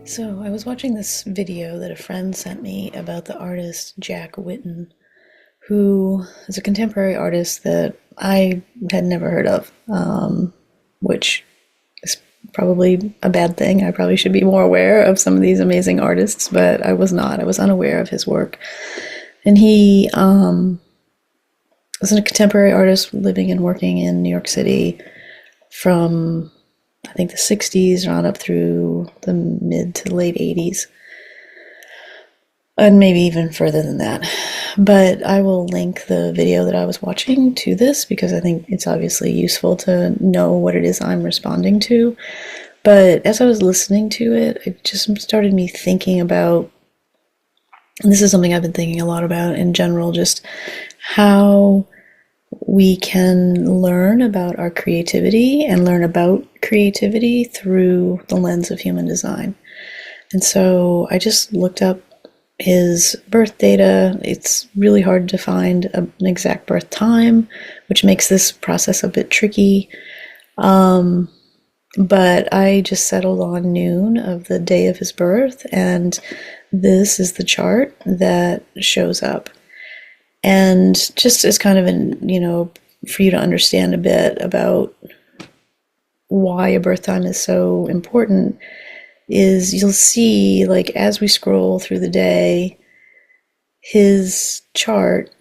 So I was watching this video that a friend sent me about the artist Jack Whitten, who is a contemporary artist that I had never heard of, which is probably a bad thing. I probably should be more aware of some of these amazing artists, but I was not. I was unaware of his work. And he was a contemporary artist living and working in New York City from I think the 60s on up through the mid to late 80s, and maybe even further than that. But I will link the video that I was watching to this because I think it's obviously useful to know what it is I'm responding to. But as I was listening to it, it just started me thinking about, and this is something I've been thinking a lot about in general, just how we can learn about our creativity and learn about creativity through the lens of human design. And so I just looked up his birth data. It's really hard to find an exact birth time, which makes this process a bit tricky. But I just settled on noon of the day of his birth, and this is the chart that shows up. And just as kind of for you to understand a bit about why a birth time is so important, is you'll see, like, as we scroll through the day, his chart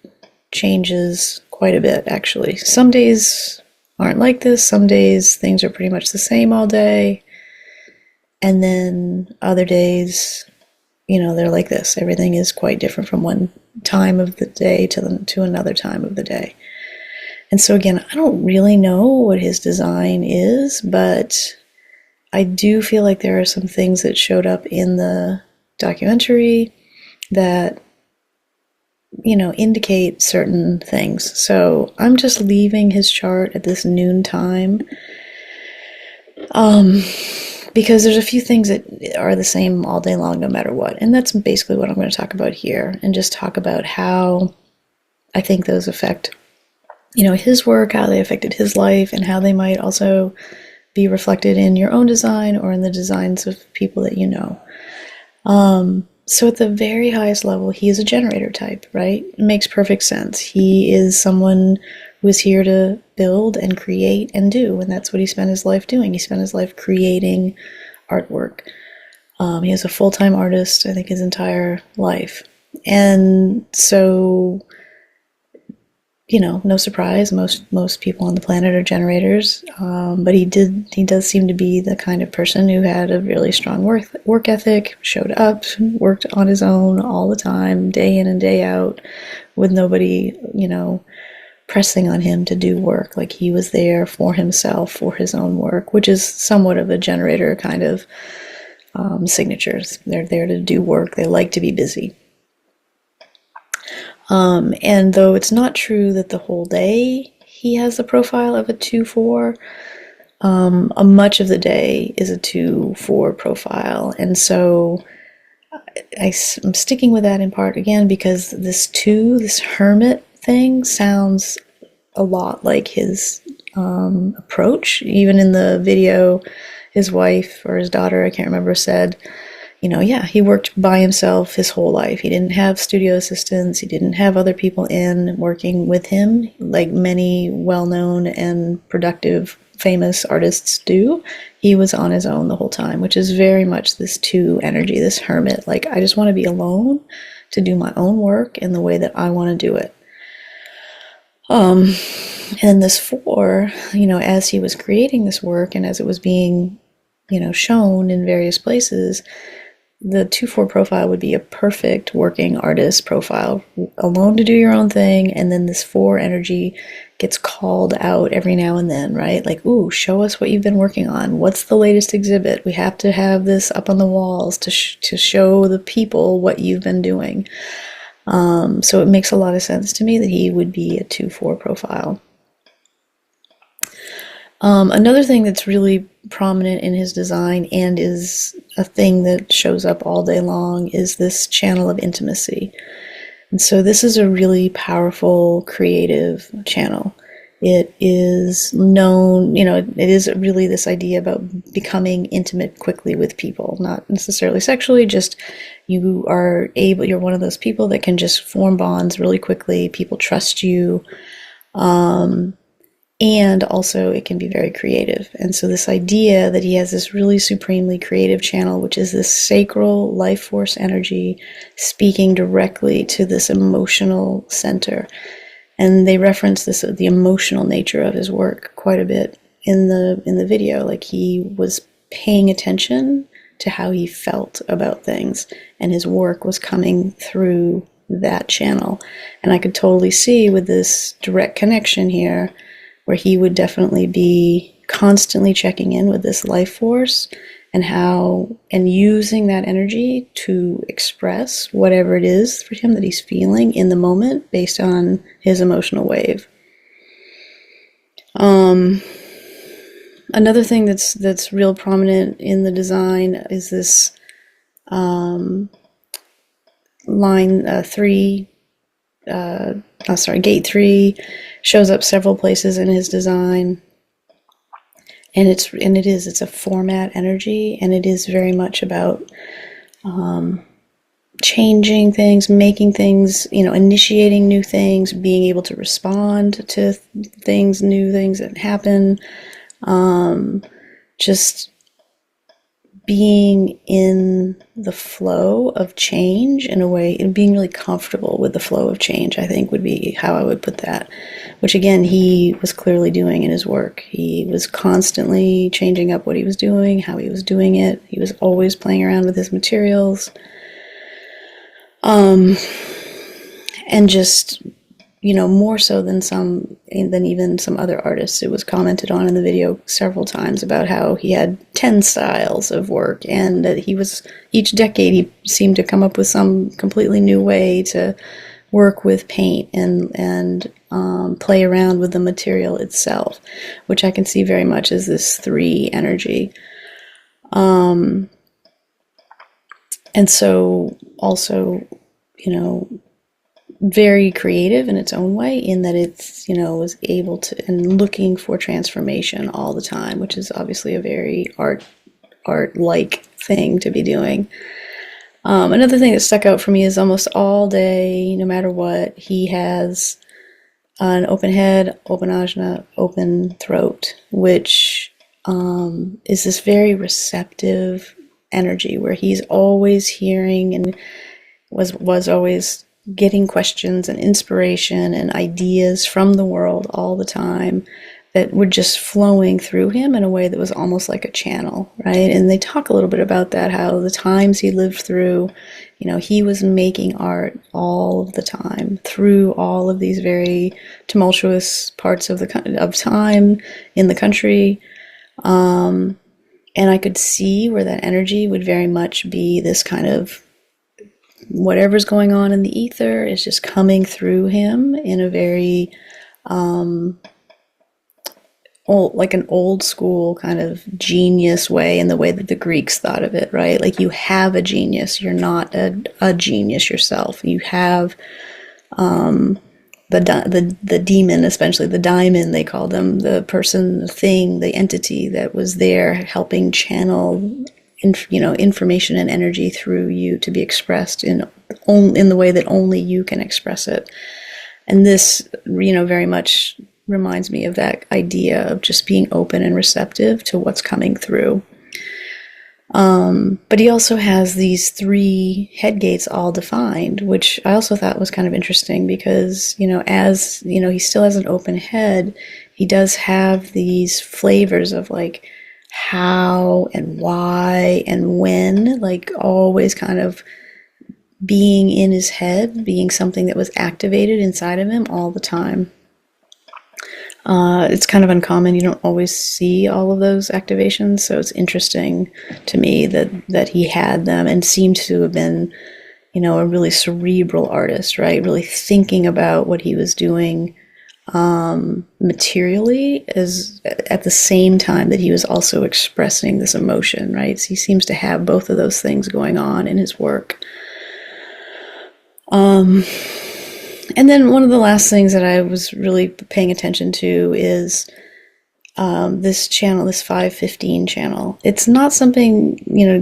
changes quite a bit, actually. Some days aren't like this. Some days things are pretty much the same all day. And then other days, they're like this. Everything is quite different from one time of the day to another time of the day. And so again, I don't really know what his design is, but I do feel like there are some things that showed up in the documentary that, indicate certain things. So I'm just leaving his chart at this noon time, because there's a few things that are the same all day long, no matter what. And that's basically what I'm going to talk about here, and just talk about how I think those affect, his work, how they affected his life, and how they might also be reflected in your own design or in the designs of people that you know. So at the very highest level, he is a generator type, right? It makes perfect sense. He is someone who is here to build and create and do, and that's what he spent his life doing. He spent his life creating artwork. He is a full-time artist, I think, his entire life. And so, no surprise, most people on the planet are generators, but he does seem to be the kind of person who had a really strong work ethic, showed up, worked on his own all the time, day in and day out, with nobody, pressing on him to do work. Like, he was there for himself, for his own work, which is somewhat of a generator kind of signatures. They're there to do work. They like to be busy. And though it's not true that the whole day he has the profile of a 2-4, much of the day is a 2-4 profile. And so I'm sticking with that in part, again, because this hermit thing sounds a lot like his approach. Even in the video, his wife or his daughter, I can't remember, said, he worked by himself his whole life. He didn't have studio assistants. He didn't have other people working with him, like many well-known and productive, famous artists do. He was on his own the whole time, which is very much this 2 energy, this hermit. Like, I just want to be alone to do my own work in the way that I want to do it. And this 4, as he was creating this work and as it was being, shown in various places, the 2-4 profile would be a perfect working artist profile, alone to do your own thing. And then this 4 energy gets called out every now and then, right? Like, ooh, show us what you've been working on. What's the latest exhibit? We have to have this up on the walls to show the people what you've been doing. So it makes a lot of sense to me that he would be a 2-4 profile. Another thing that's really prominent in his design, and is a thing that shows up all day long, is this channel of intimacy. And so this is a really powerful, creative channel. It is known, it is really this idea about becoming intimate quickly with people, not necessarily sexually, just you're one of those people that can just form bonds really quickly. People trust you. And also it can be very creative. And so this idea that he has this really supremely creative channel, which is this sacral life force energy speaking directly to this emotional center. And they reference the emotional nature of his work quite a bit in the video. Like, he was paying attention to how he felt about things, and his work was coming through that channel. And I could totally see with this direct connection here, where he would definitely be constantly checking in with this life force and using that energy to express whatever it is for him that he's feeling in the moment based on his emotional wave. Another thing that's real prominent in the design is this gate 3 shows up several places in his design. And it's a format energy, and it is very much about changing things, making things, initiating new things, being able to respond to new things that happen, just being in the flow of change in a way, and being really comfortable with the flow of change, I think would be how I would put that, which again, he was clearly doing in his work. He was constantly changing up what he was doing, how he was doing it. He was always playing around with his materials. And just, more so than even some other artists. It was commented on in the video several times about how he had 10 styles of work, and that each decade he seemed to come up with some completely new way to work with paint and play around with the material itself, which I can see very much as this 3 energy. And so also, very creative in its own way, in that it's, was able to, and looking for transformation all the time, which is obviously a very art-like thing to be doing. Another thing that stuck out for me is almost all day, no matter what, he has an open head, open ajna, open throat, which is this very receptive energy where he's always hearing and was always getting questions and inspiration and ideas from the world all the time that were just flowing through him in a way that was almost like a channel, right? And they talk a little bit about that, how the times he lived through, he was making art all of the time through all of these very tumultuous parts of time in the country. And I could see where that energy would very much be this kind of whatever's going on in the ether is just coming through him in a very like an old school kind of genius way, in the way that the Greeks thought of it, right? Like, you have a genius, you're not a genius yourself. You have the demon, especially the daimon, they call them, the person, the thing, the entity that was there helping channel information and energy through you to be expressed in the way that only you can express it. And this, very much reminds me of that idea of just being open and receptive to what's coming through. But he also has these 3 head gates all defined, which I also thought was kind of interesting because, as, he still has an open head, he does have these flavors of like how and why and when, like always kind of being in his head, being something that was activated inside of him all the time. It's kind of uncommon. You don't always see all of those activations, so it's interesting to me that he had them and seemed to have been, a really cerebral artist, right? Really thinking about what he was doing materially, as at the same time that he was also expressing this emotion, right? So he seems to have both of those things going on in his work. And then one of the last things that I was really paying attention to is this channel, this 515 channel. It's not something,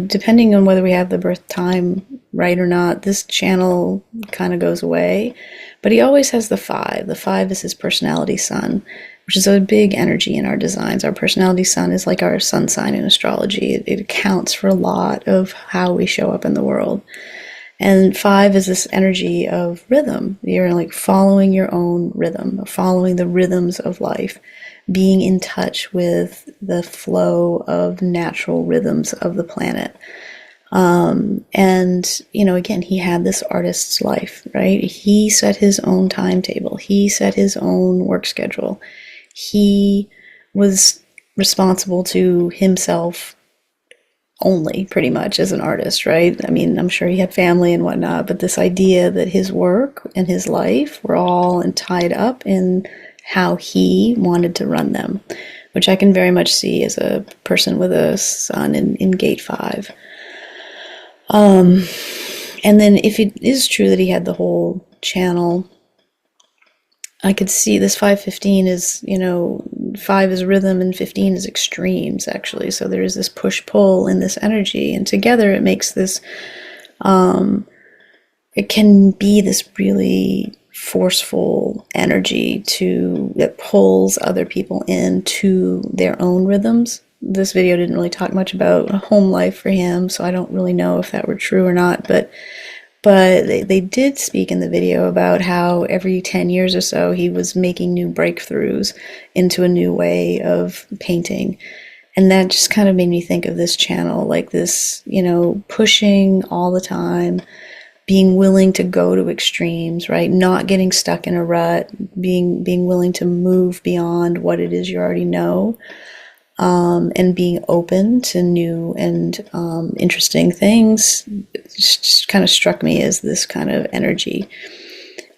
depending on whether we have the birth time right or not, this channel kind of goes away. But he always has the 5. The 5 is his personality sun, which is a big energy in our designs. Our personality sun is like our sun sign in astrology. It accounts for a lot of how we show up in the world. And 5 is this energy of rhythm. You're like following your own rhythm, following the rhythms of life, being in touch with the flow of natural rhythms of the planet. And, again, he had this artist's life, right? He set his own timetable. He set his own work schedule. He was responsible to himself only, pretty much, as an artist, right? I mean, I'm sure he had family and whatnot, but this idea that his work and his life were all tied up in how he wanted to run them, which I can very much see as a person with a sun in gate 5. And then if it is true that he had the whole channel, I could see this 515 is, 5 is rhythm and 15 is extremes, actually. So there is this push-pull in this energy, and together it makes this, it can be this really forceful energy that pulls other people into their own rhythms. This video didn't really talk much about home life for him, so I don't really know if that were true or not, but they did speak in the video about how every 10 years or so he was making new breakthroughs into a new way of painting. And that just kind of made me think of this channel, like this, pushing all the time, being willing to go to extremes, right? Not getting stuck in a rut, being willing to move beyond what it is you already know, and being open to new and interesting things. Just kind of struck me as this kind of energy.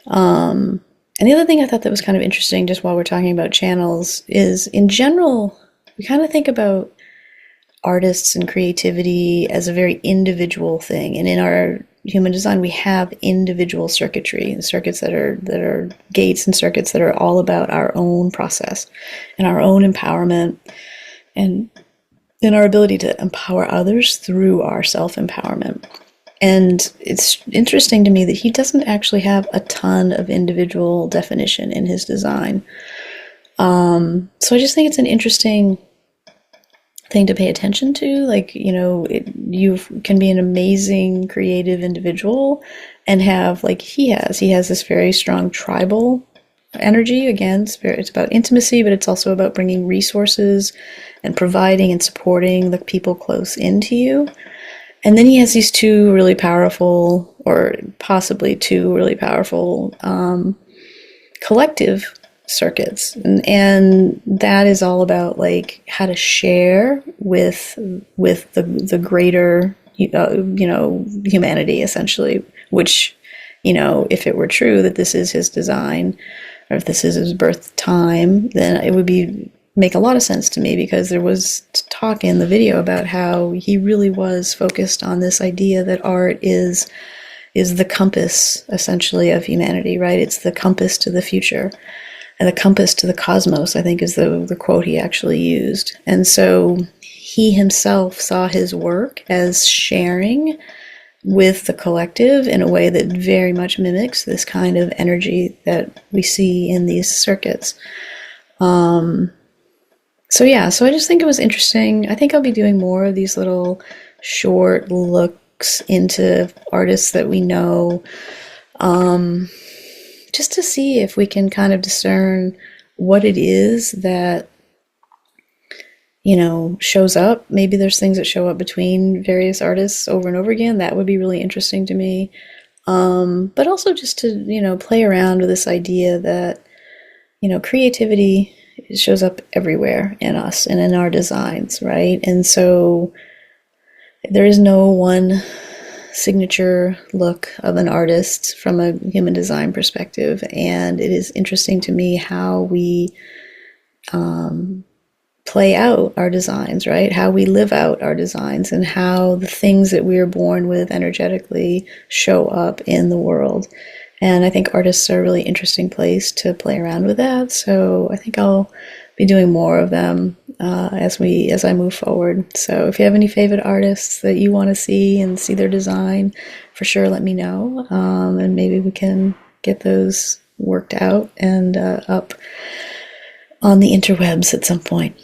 And the other thing I thought that was kind of interesting, just while we're talking about channels, is in general, we kind of think about artists and creativity as a very individual thing. And in our human design, we have individual circuitry, circuits that are gates and circuits that are all about our own process and our own empowerment, and in our ability to empower others through our self-empowerment. And it's interesting to me that he doesn't actually have a ton of individual definition in his design. So I just think it's an interesting thing to pay attention to. Like, you can be an amazing creative individual and have, like he has this very strong tribal energy. Again, it's about intimacy, but it's also about bringing resources and providing and supporting the people close into you. And then he has these two really powerful, or possibly two really powerful, collective circuits, and that is all about like how to share with the greater humanity, essentially. Which, if it were true that this is his design, or if this is his birth time, then it would make a lot of sense to me, because there was talk in the video about how he really was focused on this idea that art is the compass, essentially, of humanity, right? It's the compass to the future, and the compass to the cosmos, I think, is the quote he actually used. And so he himself saw his work as sharing with the collective in a way that very much mimics this kind of energy that we see in these circuits. So I just think it was interesting. I think I'll be doing more of these little short looks into artists that we know, just to see if we can kind of discern what it is that, shows up. Maybe there's things that show up between various artists over and over again. That would be really interesting to me. But also just to, play around with this idea that, creativity shows up everywhere in us and in our designs, right? And so there is no one signature look of an artist from a human design perspective, and it is interesting to me how we play out our designs, right? How we live out our designs, and how the things that we are born with energetically show up in the world. And I think artists are a really interesting place to play around with that. So I think I'll be doing more of them as I move forward. So if you have any favorite artists that you want to see and see their design, for sure let me know, and maybe we can get those worked out and up on the interwebs at some point.